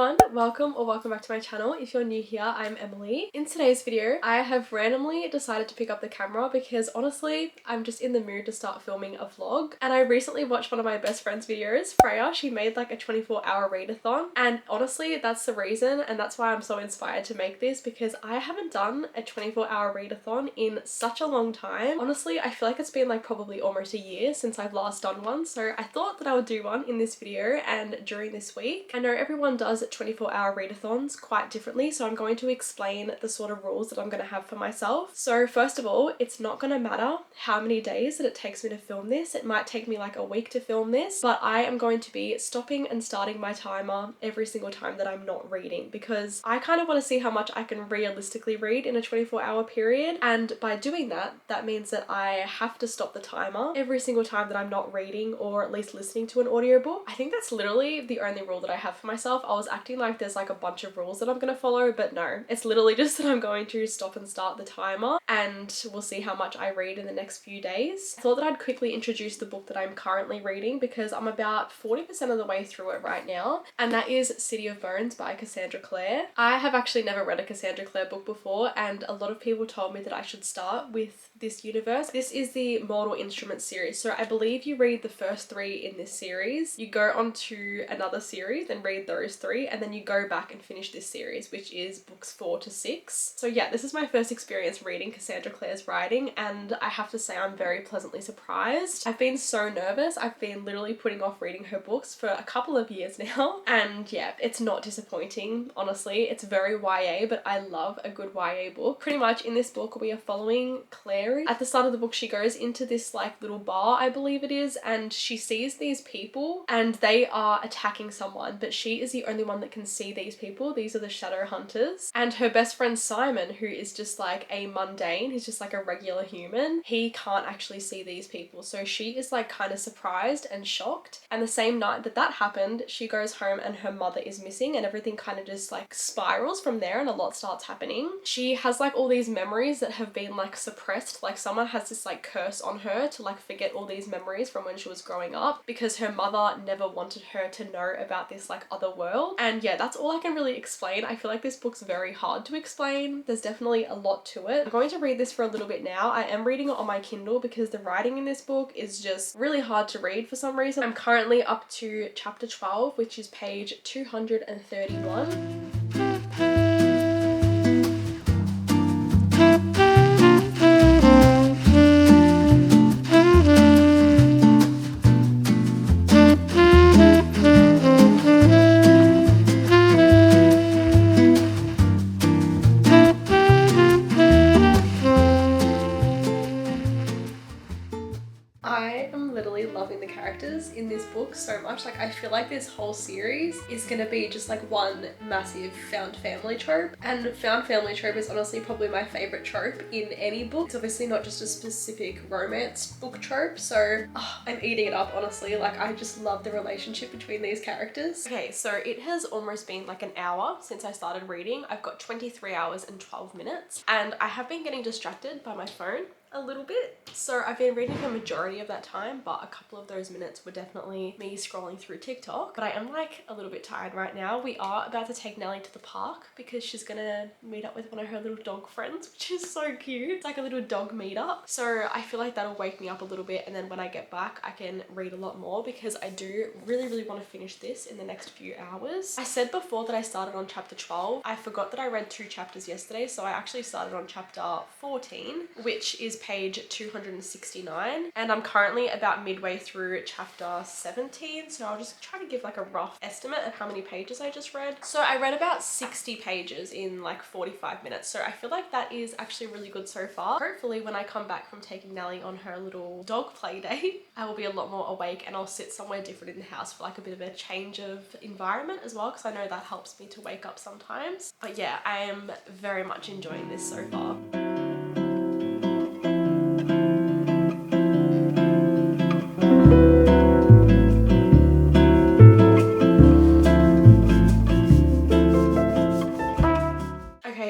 everyone, welcome back to my channel. If you're new here, I'm Emily. In today's video, I have randomly decided to pick up the camera because honestly, I'm just in the mood to start filming a vlog. And I recently watched one of my best friend's videos, Freya. She made like a 24-hour readathon, and honestly, that's the reason and that's why I'm so inspired to make this, because I haven't done a 24-hour readathon in such a long time. Honestly, I feel like it's been like probably almost a year since I've last done one, so I thought that I would do one in this video and during this week. I know everyone does 24-hour readathons quite differently, so I'm going to explain the sort of rules that I'm going to have for myself. So first of all, it's not going to matter how many days that it takes me to film this. It might take me like a week to film this, but I am going to be stopping and starting my timer every single time that I'm not reading, because I kind of want to see how much I can realistically read in a 24-hour period, and by doing that, that means that I have to stop the timer every single time that I'm not reading or at least listening to an audiobook. I think that's literally the only rule that I have for myself. I was acting like there's like a bunch of rules that I'm going to follow, but no, it's literally just that I'm going to stop and start the timer and we'll see how much I read in the next few days. I thought that I'd quickly introduce the book that I'm currently reading because I'm about 40% of the way through it right now, and that is City of Bones by Cassandra Clare. I have actually never read a Cassandra Clare book before, and a lot of people told me that I should start with this universe. This is the Mortal Instruments series, so I believe you read the first 3 in this series, you go on to another series and read those 3, and then you go back and finish this series, which is books 4 to 6. So yeah, this is my first experience reading Cassandra Clare's writing, and I have to say I'm very pleasantly surprised. I've been so nervous. I've been literally putting off reading her books for a couple of years now, and yeah, it's not disappointing, honestly. It's very YA, but I love a good YA book. Pretty much in this book we are following Claire. At the start of the book, she goes into this like little bar, I believe it is, and she sees these people and they are attacking someone, but she is the only one that can see these people. These are the shadow hunters, and her best friend Simon, who is just like a mundane, he's just like a regular human, he can't actually see these people, so she is like kind of surprised and shocked. And the same night that that happened, she goes home and her mother is missing, and everything kind of just like spirals from there and a lot starts happening. She has like all these memories that have been like suppressed, like someone has this like curse on her to like forget all these memories from when she was growing up, because her mother never wanted her to know about this like other world. And yeah, that's all I can really explain. I feel like this book's very hard to explain. There's definitely a lot to it. I'm going to read this for a little bit now. I am reading it on my Kindle because the writing in this book is just really hard to read for some reason. I'm currently up to chapter 12, which is page 231. In this book so much. Like, I feel like this whole series is gonna be just like one massive found family trope, and found family trope is honestly probably my favorite trope in any book. It's obviously not just a specific romance book trope, so I'm eating it up, honestly. Like, I just love the relationship between these characters. Okay, so it has almost been like an hour since I started reading. I've got 23 hours and 12 minutes, and I have been getting distracted by my phone a little bit. So I've been reading the majority of that time, but a couple of those minutes were definitely me scrolling through TikTok. But I am like a little bit tired right now. We are about to take Nellie to the park because she's gonna meet up with one of her little dog friends, which is so cute. It's like a little dog meetup. So I feel like that'll wake me up a little bit, and then when I get back I can read a lot more, because I do really want to finish this in the next few hours. I said before that I started on chapter 12. I forgot that I read 2 chapters yesterday, so I actually started on chapter 14, which is page 269, and I'm currently about midway through chapter 17, so I'll just try to give like a rough estimate of how many pages I just read. So I read about 60 pages in like 45 minutes, so I feel like that is actually really good so far. Hopefully when I come back from taking Nellie on her little dog play day, I will be a lot more awake and I'll sit somewhere different in the house for like a bit of a change of environment as well, because I know that helps me to wake up sometimes. But yeah, I am very much enjoying this so far.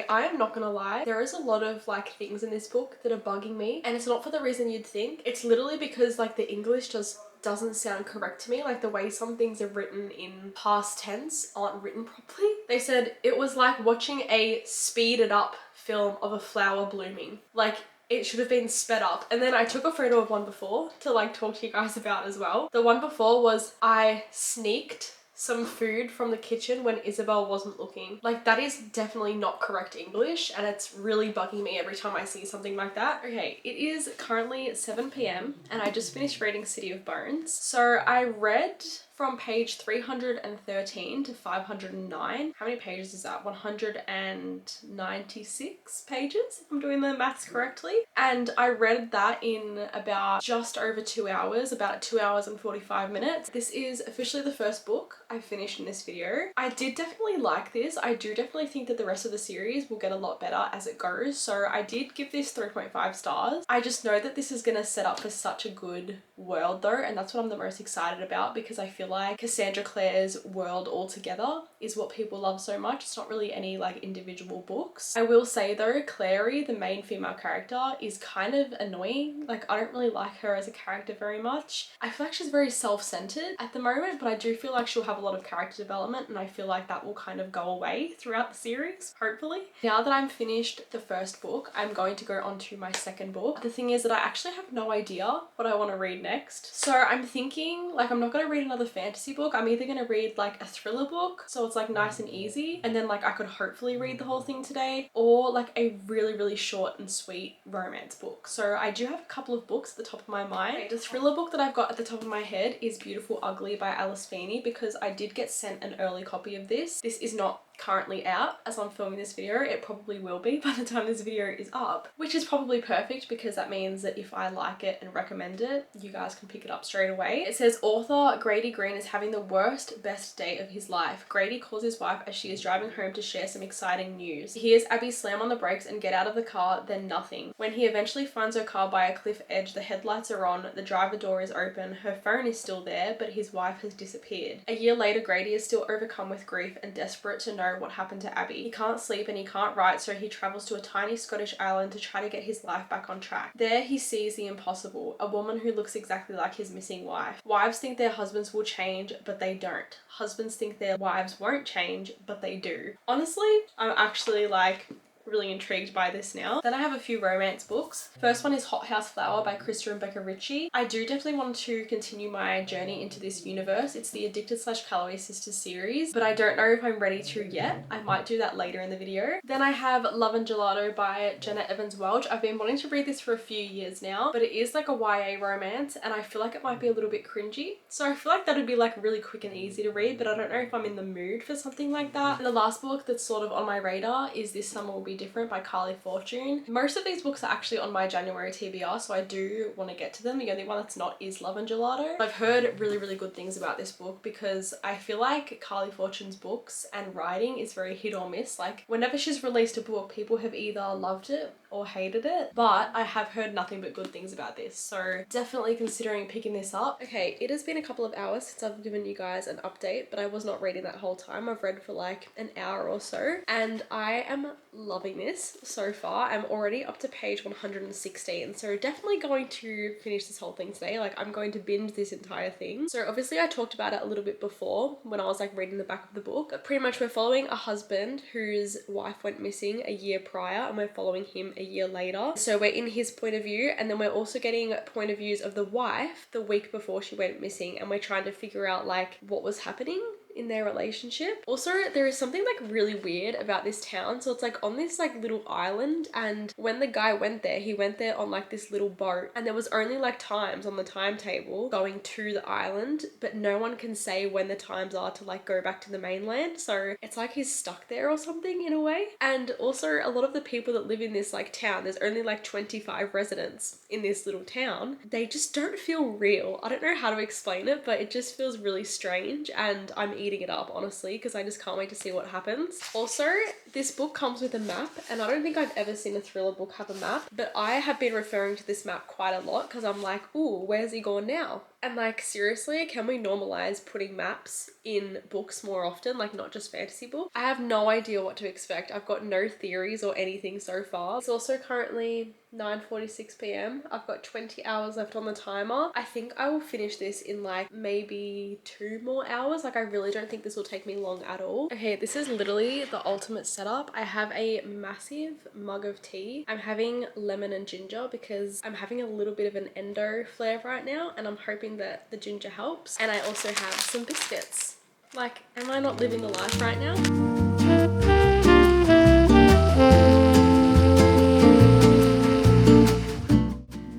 I am not gonna lie, there is a lot of like things in this book that are bugging me, and it's not for the reason you'd think. It's literally because like the English just doesn't sound correct to me. Like the way some things are written in past tense aren't written properly. They said it was like watching a speeded up film of a flower blooming. Like it should have been sped up. And then I took a photo of one before to like talk to you guys about as well. The one before was I sneaked some food from the kitchen when Isabel wasn't looking. Like that is definitely not correct English, and it's really bugging me every time I see something like that. Okay, it is currently 7 p.m. and I just finished reading City of Bones. So I read from page 313 to 509. How many pages is that? 196 pages, if I'm doing the maths correctly. And I read that in about just over 2 hours, about 2 hours and 45 minutes. This is officially the first book I finished in this video. I did definitely like this. I do definitely think that the rest of the series will get a lot better as it goes. So I did give this 3.5 stars. I just know that this is going to set up for such a good world though, and that's what I'm the most excited about, because I feel like Cassandra Clare's world altogether is what people love so much. It's not really any like individual books. I will say though, Clary, the main female character, is kind of annoying. Like I don't really like her as a character very much. I feel like she's very self-centered at the moment, but I do feel like she'll have a lot of character development, and I feel like that will kind of go away throughout the series, hopefully. Now that I'm finished the first book, I'm going to go on to my second book. The thing is that I actually have no idea what I want to read next. So I'm thinking like I'm not going to read another fantasy book. I'm either going to read like a thriller book, so it's like nice and easy, and then like I could hopefully read the whole thing today, or like a really short and sweet romance book. So I do have a couple of books at the top of my mind. Okay, the thriller book that I've got at the top of my head is Beautiful Ugly by Alice Feeney, because I did get sent an early copy of this. This is not currently out as I'm filming this video. It probably will be by the time this video is up, which is probably perfect, because that means that if I like it and recommend it, you guys can pick it up straight away. It says author Grady Green is having the worst best day of his life. Grady calls his wife as she is driving home to share some exciting news. He hears Abby slam on the brakes and get out of the car, then nothing. When he eventually finds her car by a cliff edge, the headlights are on, the driver door is open, her phone is still there, but his wife has disappeared. A year later, Grady is still overcome with grief and desperate to know what happened to Abby. He can't sleep and he can't write, so he travels to a tiny Scottish island to try to get his life back on track. There he sees the impossible, a woman who looks exactly like his missing wife. Wives think their husbands will change, but they don't. Husbands think their wives won't change, but they do. Honestly, I'm actually like really intrigued by this now. Then I have a few romance books. First one is Hothouse Flower by Krista and Becca Ritchie. I do definitely want to continue my journey into this universe. It's the Addicted/Calloway Sisters series, but I don't know if I'm ready to yet. I might do that later in the video. Then I have Love and Gelato by Jenna Evans Welch. I've been wanting to read this for a few years now, but it is like a YA romance, and I feel like it might be a little bit cringy. So I feel like that would be like really quick and easy to read, but I don't know if I'm in the mood for something like that. And the last book that's sort of on my radar is This Summer Will Be Different by Carly Fortune. Most of these books are actually on my January TBR, so I do want to get to them. The only one that's not is Love and Gelato. I've heard really good things about this book, because I feel like Carly Fortune's books and writing is very hit or miss. Like whenever she's released a book, people have either loved it or hated it, but I have heard nothing but good things about this, so definitely considering picking this up. Okay, it has been a couple of hours since I've given you guys an update, but I was not reading that whole time. I've read for like an hour or so, and I am loving this so far. I'm already up to page 116, so definitely going to finish this whole thing today. Like I'm going to binge this entire thing. So obviously I talked about it a little bit before when I was like reading the back of the book, but pretty much we're following a husband whose wife went missing a year prior, and we're following him a year later. So we're in his point of view, and then we're also getting point of views of the wife the week before she went missing, and we're trying to figure out like what was happening in their relationship. Also, there is something like really weird about this town. So it's like on this like little island, and when the guy went there, he went there on like this little boat, and there was only like times on the timetable going to the island, but no one can say when the times are to like go back to the mainland. So it's like he's stuck there or something in a way. And also a lot of the people that live in this like town, there's only like 25 residents in this little town. They just don't feel real. I don't know how to explain it, but it just feels really strange, and I'm eating it up honestly, because I just can't wait to see what happens. Also, this book comes with a map, and I don't think I've ever seen a thriller book have a map, but I have been referring to this map quite a lot because I'm like, ooh, where's he gone now? And like, seriously, can we normalize putting maps in books more often, like not just fantasy books? I have no idea what to expect. I've got no theories or anything so far. It's also currently 9:46 p.m. I've got 20 hours left on the timer. I think I will finish this in like maybe 2 more hours. Like, I really don't think this will take me long at all. Okay, this is literally the ultimate setup. I have a massive mug of tea. I'm having lemon and ginger because I'm having a little bit of an endo flare right now, and I'm hoping that the ginger helps. And I also have some biscuits. Like, am I not living the life right now?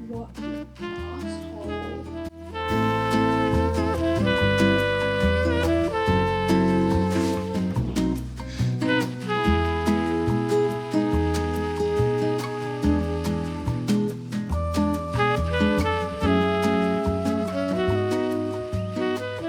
What an asshole.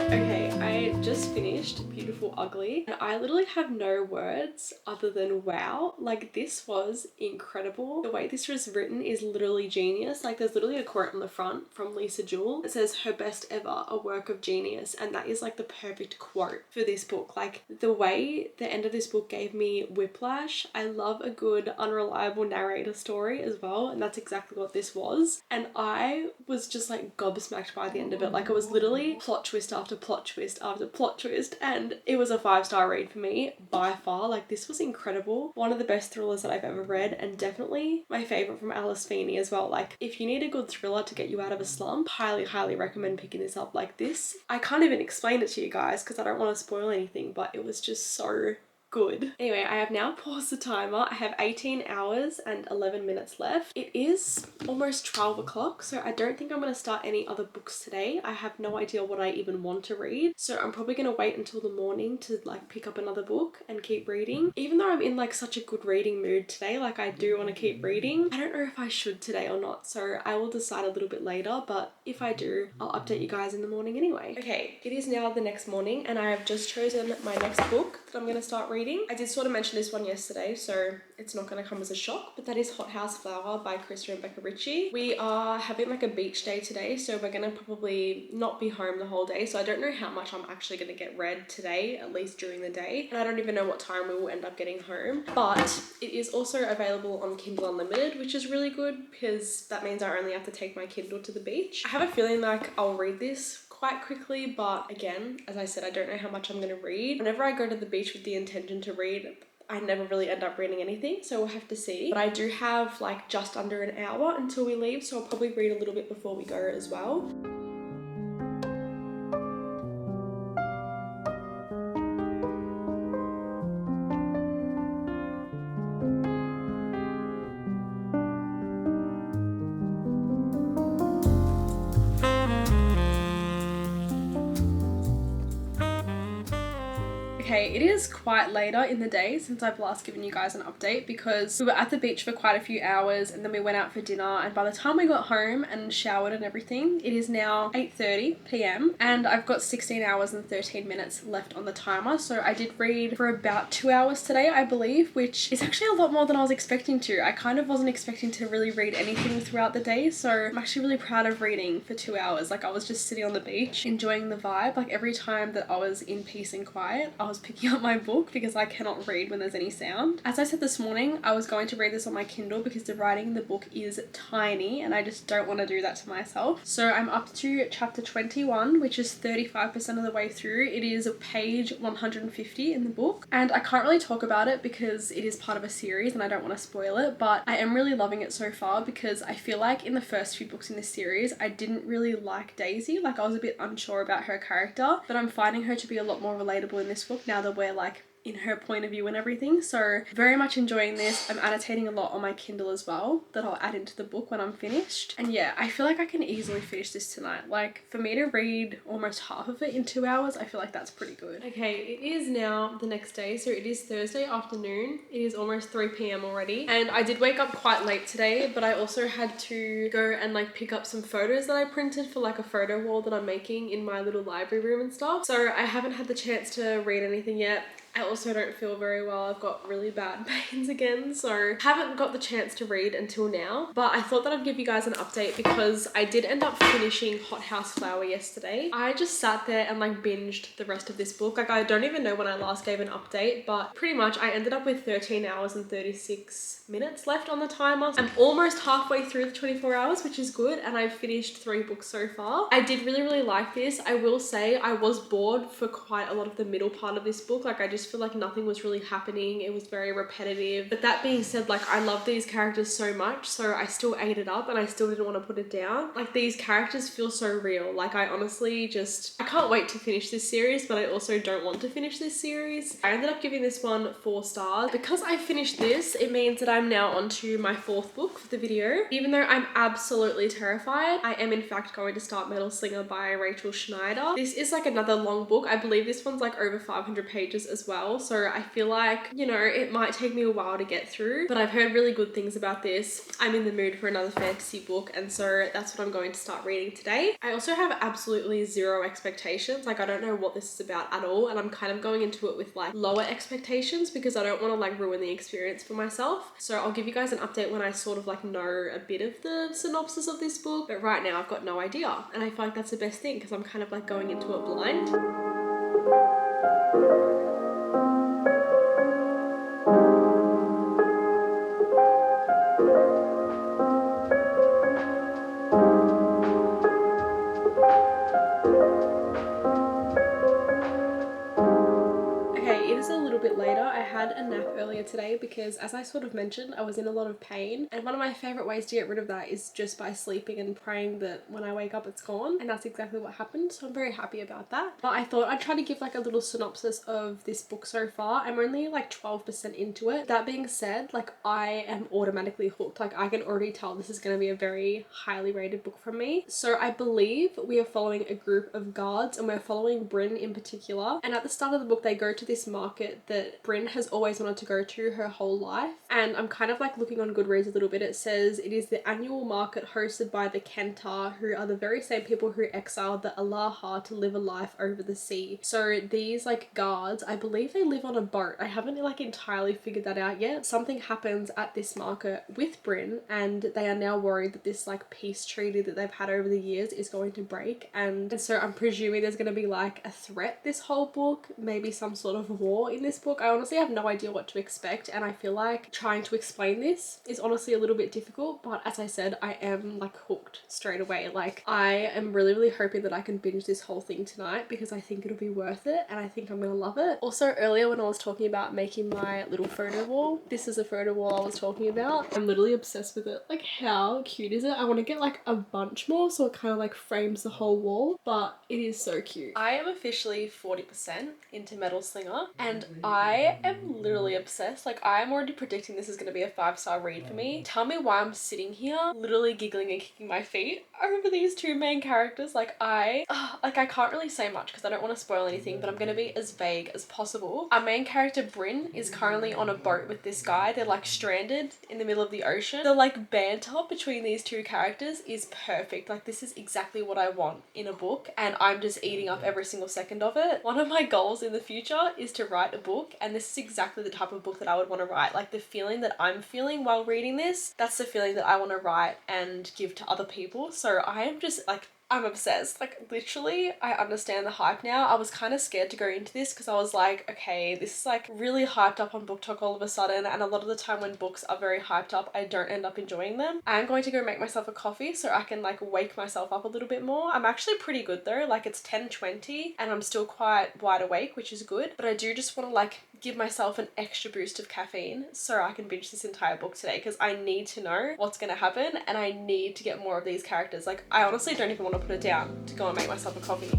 Okay, I just finished Beautiful Ugly, and I literally have no words other than wow. Like, this was incredible. The way this was written is literally genius. Like, there's literally a quote on the front from Lisa Jewell. It says, "Her best ever, a work of genius," and that is like the perfect quote for this book. Like, the way the end of this book gave me whiplash. I love a good unreliable narrator story as well, and that's exactly what this was. And I was just like gobsmacked by the end of it. Like, it was literally plot twist after plot twist after plot twist, and it was a 5-star read for me by far. Like, this was incredible. One of the best thrillers that I've ever read, and definitely my favorite from Alice Feeney as well. Like, if you need a good thriller to get you out of a slump, highly recommend picking this up. Like, this, I can't even explain it to you guys because I don't want to spoil anything, but it was just so good. Anyway, I have now paused the timer. I have 18 hours and 11 minutes left. It is almost 12 o'clock, so I don't think I'm going to start any other books today. I have no idea what I even want to read, so I'm probably going to wait until the morning to like pick up another book and keep reading. Even though I'm in like such a good reading mood today, like I do want to keep reading, I don't know if I should today or not, so I will decide a little bit later, but if I do, I'll update you guys in the morning anyway. Okay, it is now the next morning, and I have just chosen my next book that I'm going to start reading. I did sort of mention this one yesterday, so it's not going to come as a shock, but that is Hothouse Flower by Krista and Becca Ritchie. We are having like a beach day today, so we're going to probably not be home the whole day, so I don't know how much I'm actually going to get read today, at least during the day, and I don't even know what time we will end up getting home. But it is also available on Kindle Unlimited, which is really good because that means I only have to take my Kindle to the beach. I have a feeling like I'll read this quite quickly, but again, as I said, I don't know how much I'm going to read. Whenever I go to the beach with the intention to read, I never really end up reading anything, so we'll have to see. But I do have like just under an hour until we leave, so I'll probably read a little bit before we go as well. Okay, it is quite later in the day since I've last given you guys an update because we were at the beach for quite a few hours and then we went out for dinner, and by the time we got home and showered and everything, it is now 8:30 p.m. and I've got 16 hours and 13 minutes left on the timer. So I did read for about 2 hours today, I believe, which is actually a lot more than I was expecting to. I kind of wasn't expecting to really read anything throughout the day, so I'm actually really proud of reading for 2 hours. Like, I was just sitting on the beach enjoying the vibe. Like, every time that I was in peace and quiet, I was picking up my book because I cannot read when there's any sound. As I said this morning, I was going to read this on my Kindle because the writing in the book is tiny and I just don't want to do that to myself. So I'm up to chapter 21, which is 35% of the way through. It is page 150 in the book, and I can't really talk about it because it is part of a series and I don't want to spoil it, but I am really loving it so far because I feel like in the first few books in this series, I didn't really like Daisy. Like, I was a bit unsure about her character, but I'm finding her to be a lot more relatable in this book now that we're like in her point of view and everything. So very much enjoying this. I'm annotating a lot on my Kindle as well that I'll add into the book when I'm finished. And yeah, I feel like I can easily finish this tonight. Like, for me to read almost half of it in 2 hours, I feel like that's pretty good. Okay, it is now the next day, so it is Thursday afternoon. It is almost 3 p.m. already, and I did wake up quite late today, but I also had to go and like pick up some photos that I printed for like a photo wall that I'm making in my little library room and stuff. So I haven't had the chance to read anything yet. I also don't feel very well. I've got really bad pains again, so haven't got the chance to read until now. But I thought that I'd give you guys an update because I did end up finishing Hothouse Flower yesterday. I just sat there and like binged the rest of this book. Like, I don't even know when I last gave an update, but pretty much I ended up with 13 hours and 36 minutes left on the timer. I'm almost halfway through the 24 hours, which is good, and I've finished 3 books so far. I did really like this. I will say I was bored for quite a lot of the middle part of this book. Like, I just feel like nothing was really happening. It was very repetitive. But that being said, like, I love these characters so much, so I still ate it up and I still didn't want to put it down. Like, these characters feel so real. Like, I honestly just, I can't wait to finish this series, but I also don't want to finish this series. I ended up giving this one 4 stars. Because I finished this, it means that I'm now on to my 4th book for the video. Even though I'm absolutely terrified, I am in fact going to start Slinger by Rachel Schneider. This is like another long book. I believe this one's like over 500 pages as well. So I feel like, you know, it might take me a while to get through, but I've heard really good things about this. I'm in the mood for another fantasy book, and so that's what I'm going to start reading today. I also have absolutely 0 expectations. Like, I don't know what this is about at all, and I'm kind of going into it with like lower expectations because I don't want to like ruin the experience for myself. So I'll give you guys an update when I sort of like know a bit of the synopsis of this book, but right now I've got no idea, and I feel like that's the best thing because I'm kind of like going into it blind. A nap earlier today because, as I sort of mentioned, I was in a lot of pain, and one of my favorite ways to get rid of that is just by sleeping and praying that when I wake up it's gone, and that's exactly what happened, so I'm very happy about that. But I thought I'd try to give like a little synopsis of this book so far. I'm only like 12% into it. That being said, like, I am automatically hooked. Like, I can already tell this is going to be a very highly rated book from me. So I believe we are following a group of guards, and we're following Bryn in particular, and at the start of the book they go to this market that Bryn has always wanted to go to her whole life. And I'm kind of like looking on Goodreads a little bit. It says it is the annual market hosted by the Kentar, who are the very same people who exiled the Alaha to live a life over the sea. So these like guards, I believe they live on a boat. I haven't like entirely figured that out yet. Something happens at this market with Bryn, and they are now worried that this like peace treaty that they've had over the years is going to break. And so I'm presuming there's going to be like a threat this whole book, maybe some sort of war in this book. I honestly have no idea what to expect, and I feel like trying to explain this is honestly a little bit difficult, but as I said, I am like hooked straight away. Like, I am really hoping that I can binge this whole thing tonight because I think it'll be worth it, and I think I'm gonna love it. Also, earlier when I was talking about making my little photo wall, this is a photo wall I was talking about. I'm literally obsessed with it. Like, how cute is it? I want to get like a bunch more so it kind of like frames the whole wall, but it is so cute. I am officially 40% into Slinger, and I am literally obsessed. Like, I'm already predicting this is going to be a 5-star read for me. Tell me why I'm sitting here literally giggling and kicking my feet over these 2 main characters. Like, I can't really say much because I don't want to spoil anything, but I'm going to be as vague as possible. Our main character Bryn is currently on a boat with this guy. They're like stranded in the middle of the ocean. The like banter between these 2 characters is perfect. Like, this is exactly what I want in a book, and I'm just eating up every single second of it. One of my goals in the future is to write a book, and this is exactly the type of book that I would want to write. Like, the feeling that I'm feeling while reading this, that's the feeling that I want to write and give to other people. So I am just like, I'm obsessed. Like, literally, I understand the hype now. I was kind of scared to go into this because I was like, okay, this is like really hyped up on BookTok all of a sudden, and a lot of the time when books are very hyped up, I don't end up enjoying them. I'm going to go make myself a coffee so I can like wake myself up a little bit more. I'm actually pretty good though. Like, it's 10:20 and I'm still quite wide awake, which is good, but I do just want to like give myself an extra boost of caffeine so I can binge this entire book today because I need to know what's going to happen, and I need to get more of these characters. Like, I honestly don't even want to put it down to go and make myself a coffee.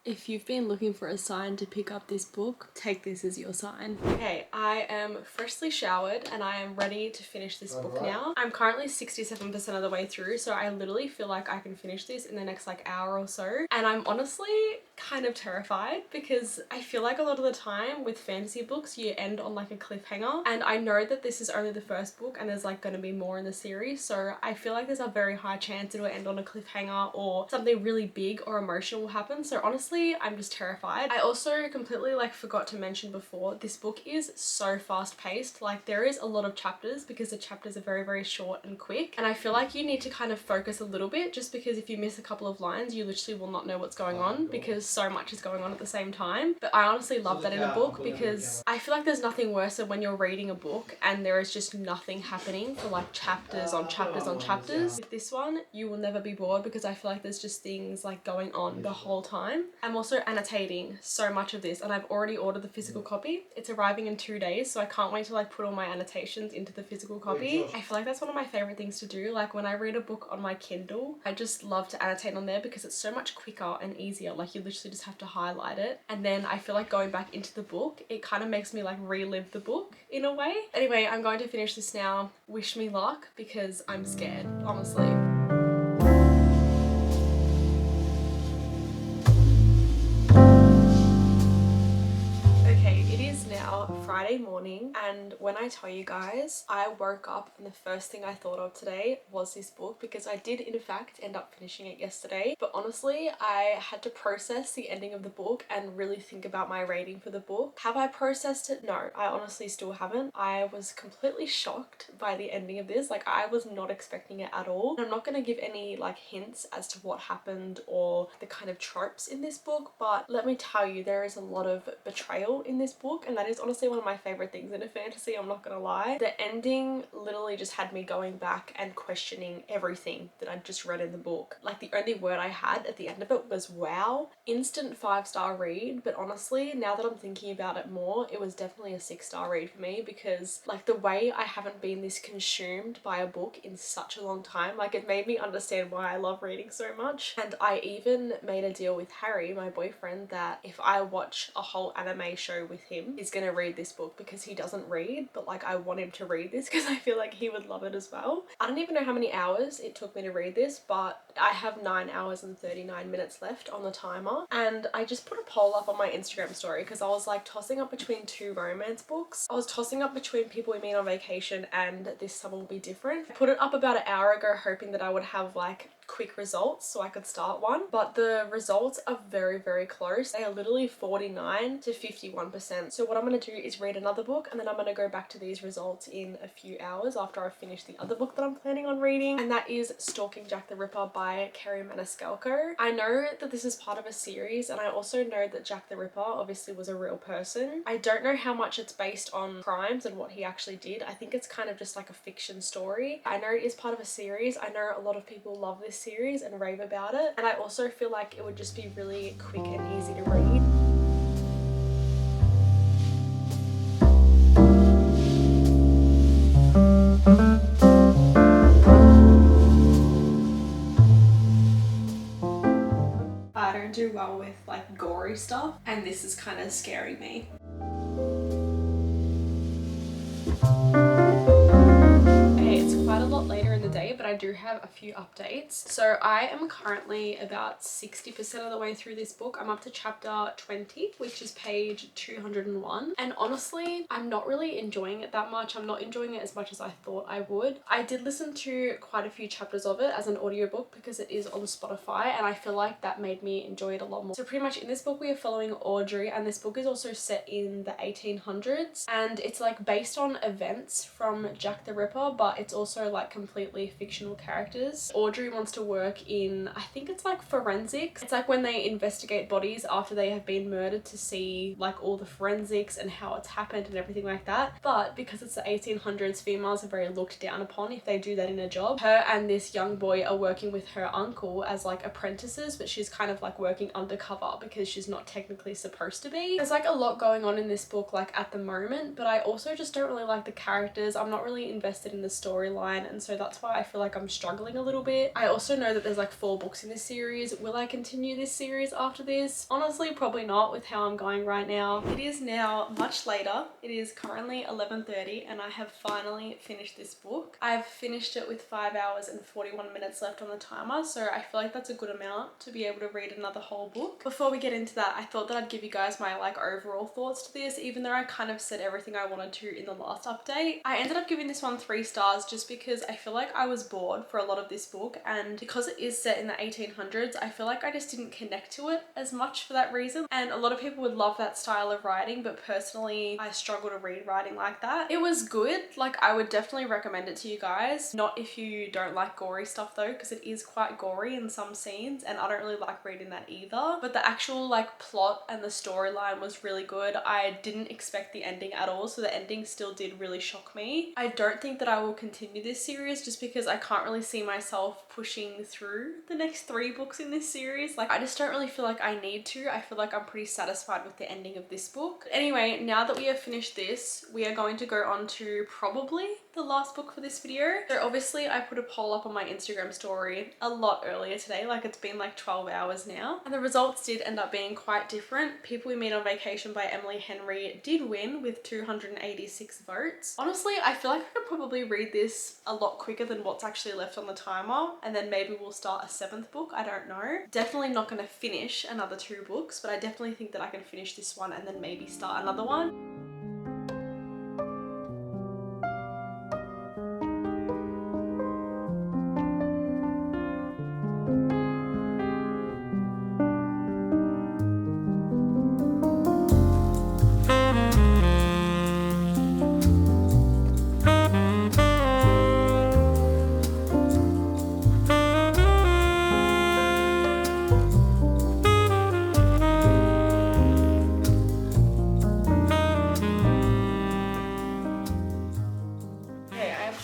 If you've been looking for a sign to pick up this book, take this as your sign. Okay, I am freshly showered and I am ready to finish this book now. I'm currently 67% of the way through, so I literally feel like I can finish this in the next like hour or so. And I'm honestly kind of terrified because I feel like a lot of the time with fantasy books you end on like a cliffhanger, and I know that this is only the first book and there's like going to be more in the series, so I feel like there's a very high chance it'll end on a cliffhanger or something really big or emotional will happen. So honestly, I'm just terrified. I also completely like forgot to mention before, this book is so fast paced. Like there is a lot of chapters because the chapters are very short and quick, and I feel like you need to kind of focus a little bit, just because if you miss a couple of lines you literally will not know what's going on because so much is going on at the same time. But I honestly love that in a book because I feel like there's nothing worse than when you're reading a book and there is just nothing happening for like chapters on chapters on chapters. With this one you will never be bored because I feel like there's just things like going on the whole time. I'm also annotating so much of this and I've already ordered the physical copy. It's arriving in 2 days, so I can't wait to like put all my annotations into the physical copy. I feel like that's one of my favorite things to do. Like when I read a book on my Kindle, I just love to annotate on there because it's so much quicker and easier. Like you literally just have to highlight it, and then I feel like going back into the book, it kind of makes me like relive the book in a way. Anyway, I'm going to finish this now. Wish me luck because I'm scared, honestly. Now Friday morning, and when I tell you guys, I woke up and the first thing I thought of today was this book, because I did in fact end up finishing it yesterday, but honestly I had to process the ending of the book and really think about my rating for the book. Have I processed it? No, I honestly still haven't. I was completely shocked by the ending of this. Like I was not expecting it at all. I'm not going to give any like hints as to what happened or the kind of tropes in this book, but let me tell you, there is a lot of betrayal in this book, and that is honestly one of my favorite things in a fantasy, I'm not gonna lie. The ending literally just had me going back and questioning everything that I'd just read in the book. Like the only word I had at the end of it was wow. Instant 5-star read, but honestly now that I'm thinking about it more, it was definitely a 6-star read for me, because like the way I haven't been this consumed by a book in such a long time, like it made me understand why I love reading so much. And I even made a deal with Harry, my boyfriend, that if I watch a whole anime show with him, he's gonna read this book because he doesn't read, but like I want him to read this because I feel like he would love it as well. I don't even know how many hours it took me to read this, but I have 9 hours and 39 minutes left on the timer, and I just put a poll up on my Instagram story because I was like tossing up between 2 romance books. I was tossing up between People We Meet on Vacation and This Summer Will Be Different. I put it up about an hour ago hoping that I would have like quick results so I could start one, but the results are very close. They are literally 49 to 51%. So what I'm going to do is read another book, and then I'm going to go back to these results in a few hours after I've finished the other book that I'm planning on reading, and that is Stalking Jack the Ripper by Kerry Maniscalco. I know that this is part of a series, and I also know that Jack the Ripper obviously was a real person. I don't know how much it's based on crimes and what he actually did. I think it's kind of just like a fiction story. I know it is part of a series. I know a lot of people love this series and rave about it, and I also feel like it would just be really quick and easy to read. I don't do well with like gory stuff, and this is kind of scaring me. It's quite a lot later in the day, but I do have a few updates. So I am currently about 60% of the way through this book. I'm up to chapter 20, which is page 201. And honestly, I'm not really enjoying it that much. I'm not enjoying it as much as I thought I would. I did listen to quite a few chapters of it as an audiobook because it is on Spotify, and I feel like that made me enjoy it a lot more. So pretty much in this book we are following Audrey, and this book is also set in the 1800s, and it's like based on events from Jack the Ripper, but it's also like completely fictional characters. Audrey wants to work in, I think it's like forensics. It's like when they investigate bodies after they have been murdered to see like all the forensics and how it's happened and everything like that. But because it's the 1800s, females are very looked down upon if they do that in a job. Her and this young boy are working with her uncle as like apprentices, but she's kind of like working undercover because she's not technically supposed to be. There's like a lot going on in this book like at the moment, but I also just don't really like the characters. I'm not really invested in the storyline. deadline, and so that's why I feel like I'm struggling a little bit. I also know that there's like 4 books in this series. Will I continue this series after this? Honestly, probably not with how I'm going right now. It is now much later. It is currently 11:30 and I have finally finished this book. I've finished it with 5 hours and 41 minutes left on the timer, so I feel like that's a good amount to be able to read another whole book. Before we get into that, I thought that I'd give you guys my like overall thoughts to this, even though I kind of said everything I wanted to in the last update. I ended up giving this one 3 stars just because I feel like I was bored for a lot of this book, and because it is set in the 1800s, I feel like I just didn't connect to it as much for that reason. And a lot of people would love that style of writing, but personally I struggle to read writing like that. It was good, like I would definitely recommend it to you guys. Not if you don't like gory stuff though, because it is quite gory in some scenes and I don't really like reading that either. But the actual like plot and the storyline was really good. I didn't expect the ending at all, so the ending still did really shock me. I don't think that I will continue this series just because I can't really see myself pushing through the next 3 books in this series. Like I just don't really feel like I need to. I feel like I'm pretty satisfied with the ending of this book. Anyway, now that we have finished this, we are going to go on to probably the last book for this video. So obviously I put a poll up on my Instagram story a lot earlier today, like it's been like 12 hours now, and the results did end up being quite different. People We Meet on Vacation by Emily Henry did win with 286 votes. Honestly, I feel like I could probably read this a lot quicker than what's actually left on the timer, and then maybe we'll start a 7th book. I don't know. Definitely not going to finish another 2 books, but I definitely think that I can finish this one and then maybe start another one.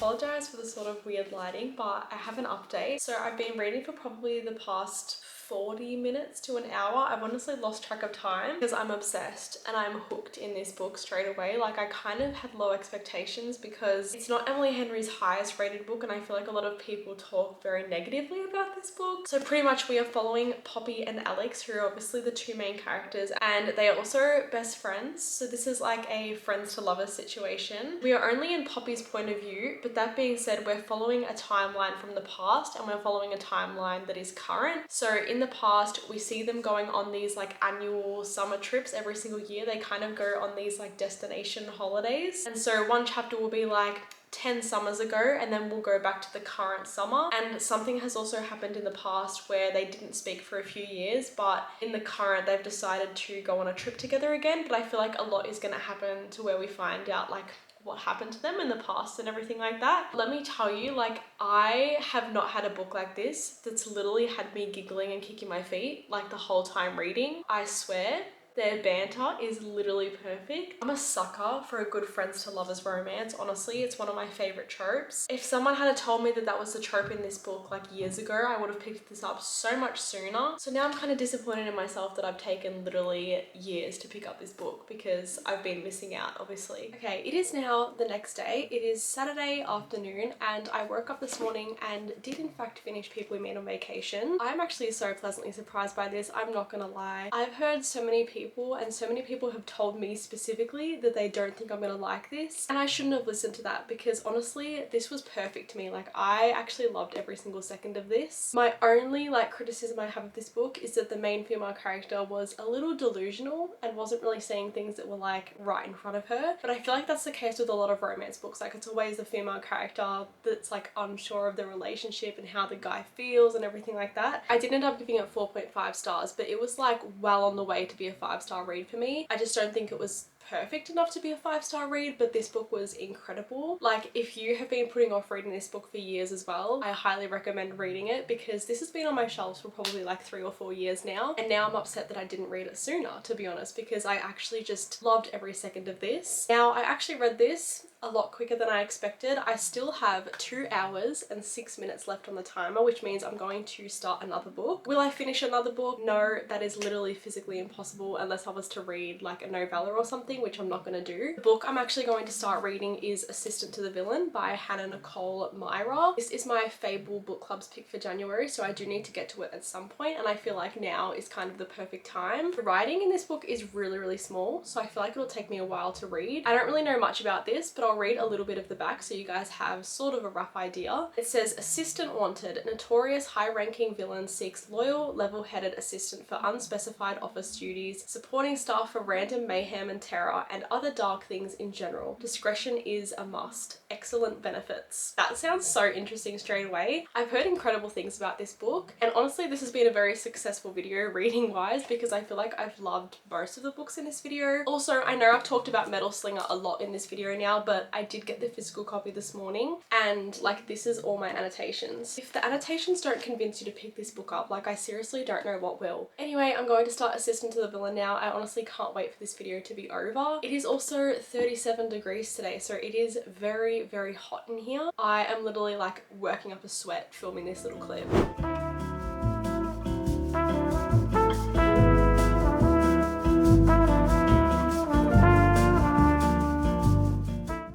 Apologize for the sort of weird lighting, but I have an update. So I've been reading for probably the past 40 minutes to an hour. I've honestly lost track of time because I'm obsessed and I'm hooked in this book straight away. Like I kind of had low expectations because it's not Emily Henry's highest rated book, and I feel like a lot of people talk very negatively about this book. So pretty much we are following Poppy and Alex, who are obviously the 2 main characters, and they are also best friends. So this is like a friends to lovers situation. We are only in Poppy's point of view, but that being said, we're following a timeline from the past and we're following a timeline that is current. So in the past, we see them going on these like annual summer trips every single year. They kind of go on these like destination holidays. And so one chapter will be like 10 summers ago, and then we'll go back to the current summer. And something has also happened in the past where they didn't speak for a few years, but in the current they've decided to go on a trip together again. But I feel like a lot is going to happen to where we find out like what happened to them in the past and everything like that. Let me tell you, like I have not had a book like this that's literally had me giggling and kicking my feet like the whole time reading. I swear. Their banter is literally perfect. I'm a sucker for a good friends to lovers romance. Honestly, it's one of my favorite tropes. If someone had told me that that was the trope in this book like years ago, I would have picked this up so much sooner. So now I'm kind of disappointed in myself that I've taken literally years to pick up this book because I've been missing out, obviously. Okay, it is now the next day. It is Saturday afternoon and I woke up this morning and did in fact finish People We Meet on Vacation. I'm actually so pleasantly surprised by this, I'm not gonna lie. I've heard so many people, and so many people have told me specifically that they don't think I'm gonna like this, and I shouldn't have listened to that because honestly this was perfect to me. Like I actually loved every single second of this. My only like criticism I have of this book is that the main female character was a little delusional and wasn't really seeing things that were like right in front of her, but I feel like that's the case with a lot of romance books. Like it's always the female character that's like unsure of the relationship and how the guy feels and everything like that. I did end up giving it 4.5 stars, but it was like well on the way to be a 5-star read for me. I just don't think it was perfect enough to be a 5-star read, but this book was incredible. Like if you have been putting off reading this book for years as well, I highly recommend reading it because this has been on my shelves for probably like 3 or 4 years now, and now I'm upset that I didn't read it sooner, to be honest, because I actually just loved every second of this. Now I actually read this a lot quicker than I expected. I still have 2 hours and 6 minutes left on the timer, which means I'm going to start another book. Will I finish another book? No, that is literally physically impossible unless I was to read like a novella or something, reading, which I'm not going to do. The book I'm actually going to start reading is Assistant to the Villain by Hannah Nicole Myra. This is my Fable Book Club's pick for January, so I do need to get to it at some point, and I feel like now is kind of the perfect time. The writing in this book is really small, so I feel like it'll take me a while to read. I don't really know much about this, but I'll read a little bit of the back so you guys have sort of a rough idea. It says, assistant wanted. Notorious high-ranking villain seeks loyal, level-headed assistant for unspecified office duties, supporting staff for random mayhem and terror, and other dark things in general. Discretion is a must. Excellent benefits. That sounds so interesting straight away. I've heard incredible things about this book, and honestly this has been a very successful video reading wise because I feel like I've loved most of the books in this video. Also, I know I've talked about Metal Slinger a lot in this video now, but I did get the physical copy this morning, and like this is all my annotations. If the annotations don't convince you to pick this book up, like I seriously don't know what will. Anyway, I'm going to start Assistant to the Villain now. I honestly can't wait for this video to be over. It is also 37 degrees today, so it is very hot in here. I am literally like working up a sweat filming this little clip.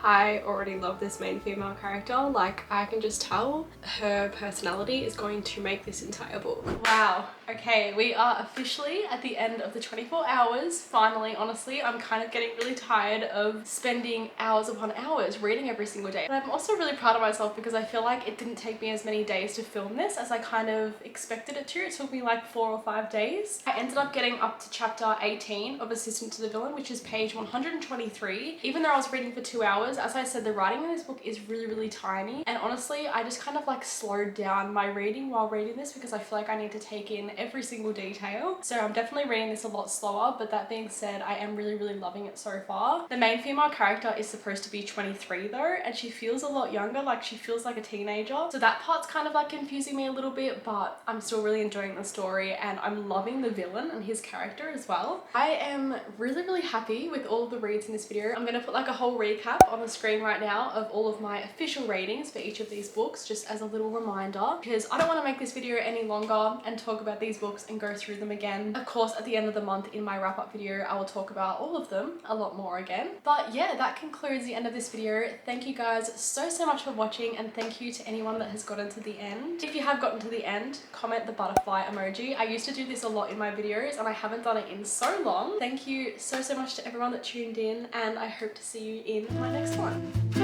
I already love this main female character. Like, I can just tell her personality is going to make this entire book. Wow. Okay, we are officially at the end of the 24 hours. Finally, honestly, I'm kind of getting really tired of spending hours upon hours reading every single day. But I'm also really proud of myself because I feel like it didn't take me as many days to film this as I kind of expected it to. It took me like 4 or 5 days. I ended up getting up to chapter 18 of Assistant to the Villain, which is page 123. Even though I was reading for 2 hours, as I said, the writing in this book is really tiny. And honestly, I just kind of like slowed down my reading while reading this because I feel like I need to take in every single detail. So I'm definitely reading this a lot slower, but that being said, I am really loving it so far. The main female character is supposed to be 23 though, and she feels a lot younger, like she feels like a teenager. So that part's kind of like confusing me a little bit, but I'm still really enjoying the story and I'm loving the villain and his character as well. I am really happy with all of the reads in this video. I'm gonna put like a whole recap on the screen right now of all of my official ratings for each of these books, just as a little reminder, because I don't want to make this video any longer and talk about these books and go through them again. Of course, at the end of the month in my wrap-up video, I will talk about all of them a lot more again. But yeah, that concludes the end of this video. Thank you guys so much for watching, and thank you to anyone that has gotten to the end. If you have gotten to the end, comment the butterfly emoji. I used to do this a lot in my videos and I haven't done it in so long. Thank you so much to everyone that tuned in, and I hope to see you in my next one.